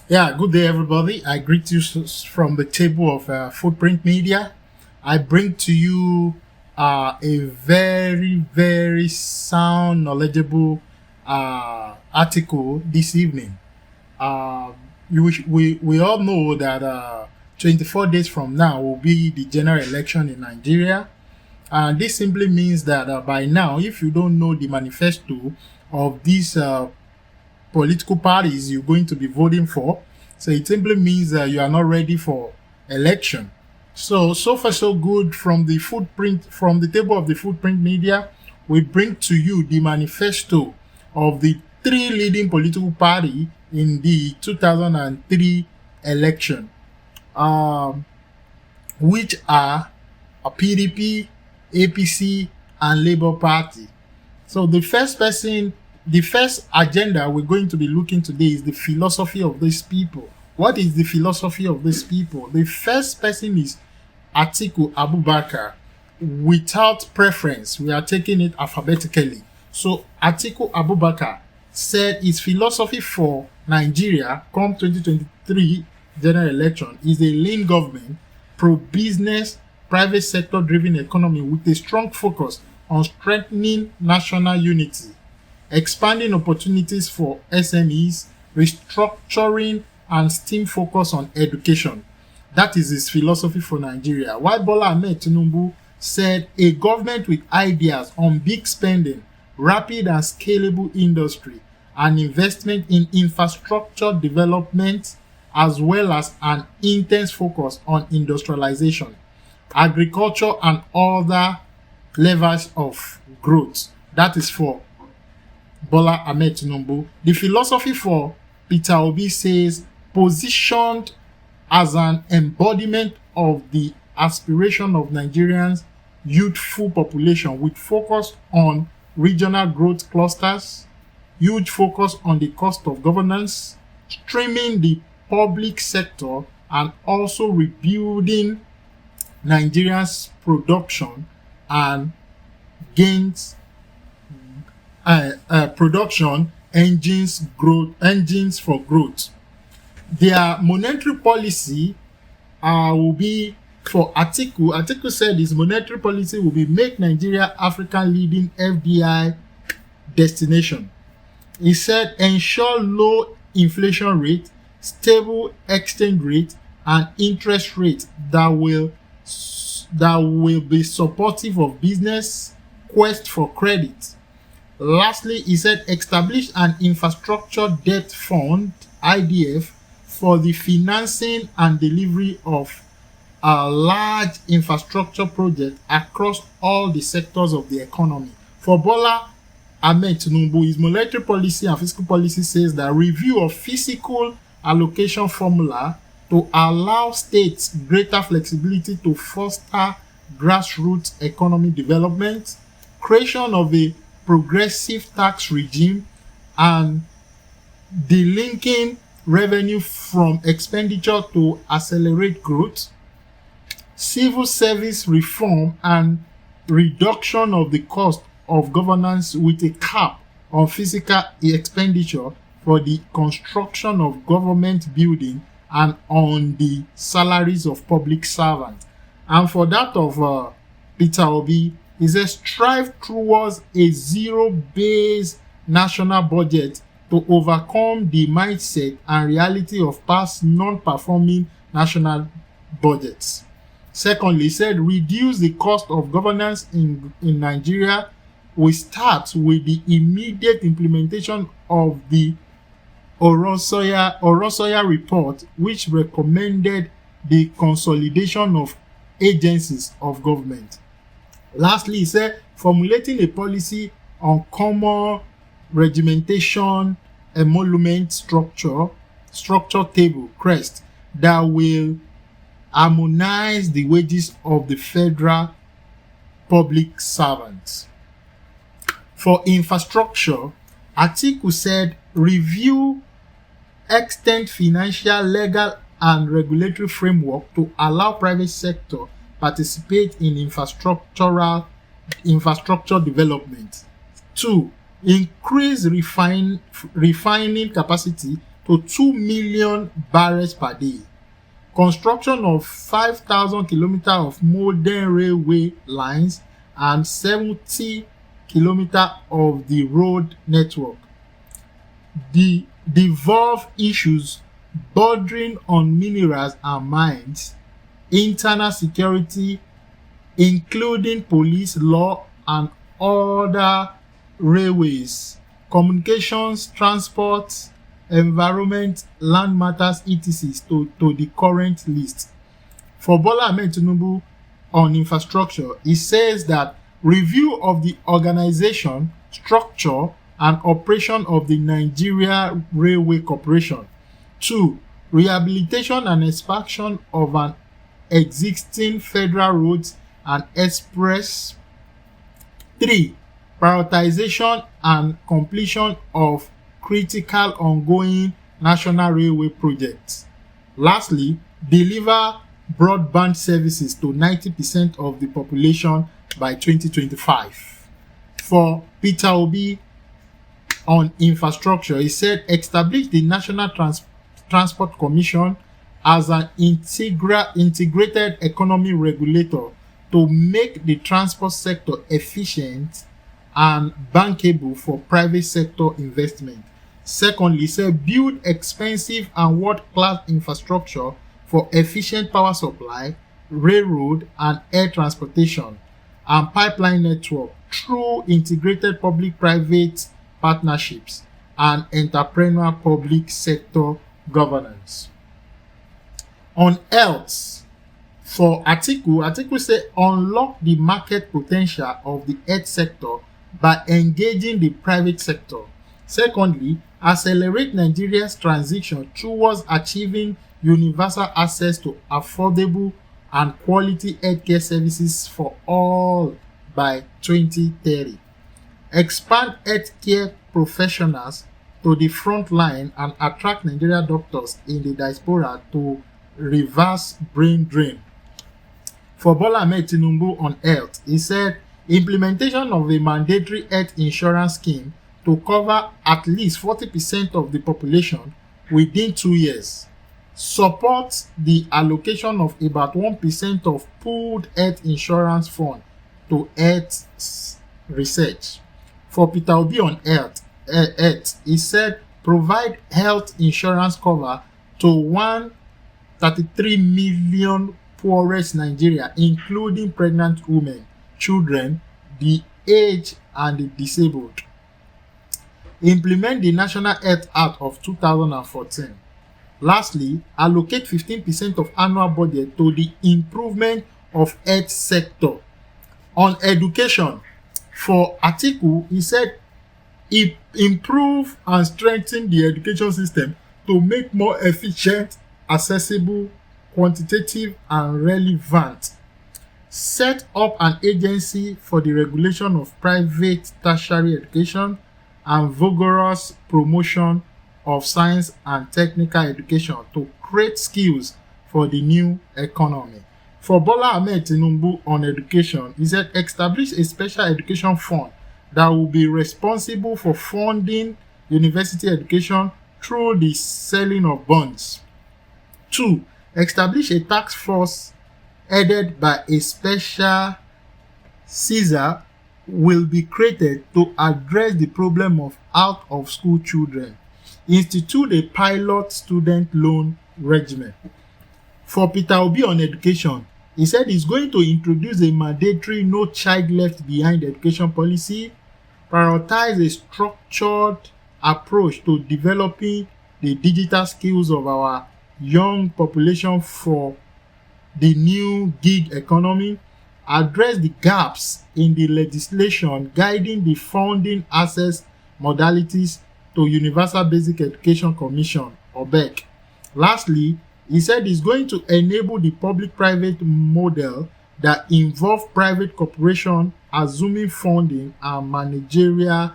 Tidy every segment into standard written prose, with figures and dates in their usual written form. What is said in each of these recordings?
Yeah, good day, everybody. I greet you from the table of Footprint Media. I bring to you a very, very sound, knowledgeable article this evening. Uh, we all know that 24 days from now will be the general election in Nigeria. And this simply means that by now, if you don't know the manifesto of these political parties you're going to be voting for. So it simply means that you are not ready for election. So far so good from the table of the footprint media. We bring to you the manifesto of the three leading political party in the 2003 election, um, which are a PDP, APC, and Labour Party. So the first agenda we're going to be looking today is the philosophy of these people. What is the philosophy of these people? The first person is Atiku Abubakar. Without preference, we are taking it alphabetically. So Atiku Abubakar said his philosophy for Nigeria come 2023 general election is a lean government, pro-business, private sector driven economy with a strong focus on strengthening national unity, expanding opportunities for SMEs, restructuring and steam focus on education. That is his philosophy for Nigeria. While Bola Ahmed Tinubu said a government with ideas on big spending, rapid and scalable industry, and investment in infrastructure development, as well as an intense focus on industrialization, agriculture, and other levers of growth. That is for Bola Ahmed Tinubu. The philosophy for Peter Obi says positioned as an embodiment of the aspiration of Nigerians' youthful population with focus on regional growth clusters, huge focus on the cost of governance, streaming the public sector, and also rebuilding Nigeria's production and gains production engines for growth. Their monetary policy will be for Atiku. Atiku said his monetary policy will be make Nigeria African leading FDI destination. He said ensure low inflation rate, stable exchange rate, and interest rate that will be supportive of business quest for credit. Lastly, he said establish an infrastructure debt fund (IDF) for the financing and delivery of a large infrastructure project across all the sectors of the economy. For Bola Ahmed Tinubu, his monetary policy and fiscal policy says that review of fiscal allocation formula to allow states greater flexibility to foster grassroots economic development, creation of a progressive tax regime, and delinking revenue from expenditure to accelerate growth, civil service reform, and reduction of the cost of governance with a cap on physical expenditure for the construction of government building and on the salaries of public servants. And for that of Peter Obi, he says strive towards a zero-based national budget to overcome the mindset and reality of past non-performing national budgets. Secondly, he said reduce the cost of governance in Nigeria. We start with the immediate implementation of the Orosoya report, which recommended the consolidation of agencies of government. Lastly, he said formulating a policy on common regimentation emolument structure table crest that will harmonize the wages of the federal public servants. For infrastructure, Atiku said review extend financial, legal, and regulatory framework to allow private sector participate in infrastructure development. 2. Increase refining capacity to 2 million barrels per day. Construction of 5,000 kilometers of modern railway lines and 70 kilometers of the road network. The devolve issues bordering on minerals and mines, internal security, including police, law, and other railways, communications, transport, environment, land matters, etc. to the current list. For Bola Ahmed Tinubu on infrastructure, he says that review of the organization, structure, and operation of the Nigeria Railway Corporation. 2. Rehabilitation and expansion of an existing federal roads and express. 3. Prioritization and completion of critical ongoing national railway projects. Lastly, deliver broadband services to 90% of the population by 2025. For Peter Obi on infrastructure, he said establish the National Transport Commission as an integrated economy regulator to make the transport sector efficient and bankable for private sector investment. Secondly, he said build expensive and world-class infrastructure for efficient power supply, railroad and air transportation, and pipeline network through integrated public-private partnerships and entrepreneurial public sector governance. On health, for Atiku said unlock the market potential of the health sector by engaging the private sector. Secondly, accelerate Nigeria's transition towards achieving universal access to affordable and quality healthcare services for all by 2030. Expand healthcare professionals to the front line and attract Nigerian doctors in the diaspora to reverse brain drain. For Bola Ahmed Tinubu on health, he said implementation of a mandatory health insurance scheme to cover at least 40% of the population within 2 years. Support the allocation of about 1% of pooled health insurance fund to health research. For Peter Obi on health, he said provide health insurance cover to 133 million poorest Nigeria, including pregnant women, children, the aged, and the disabled. Implement the National Health Act of 2014. Lastly, allocate 15% of annual budget to the improvement of health sector. On education, for Atiku, he said improve and strengthen the education system to make more efficient, accessible, quantitative, and relevant. Set up an agency for the regulation of private tertiary education and vigorous promotion of science and technical education to create skills for the new economy. For Bola Ahmed Tinubu on education, he said establish a special education fund that will be responsible for funding university education through the selling of bonds. 2. Establish a task force headed by a special Caesar will be created to address the problem of out-of-school children. Institute a pilot student loan regimen. For Peter Obi on education, he said he's going to introduce a mandatory no child left behind education policy, prioritize a structured approach to developing the digital skills of our young population for the new gig economy, address the gaps in the legislation guiding the funding access modalities to Universal Basic Education Commission or BEC. Lastly, he said he's going to enable the public-private model that involve private corporation assuming funding and managerial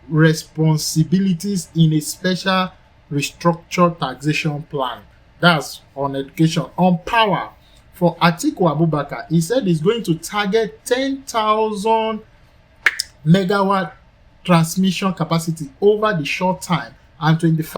responsibilities in a special restructured taxation plan. That's on education. On power, for Atiku Abubakar, he said he's going to target 10,000 megawatt transmission capacity over the short time and 25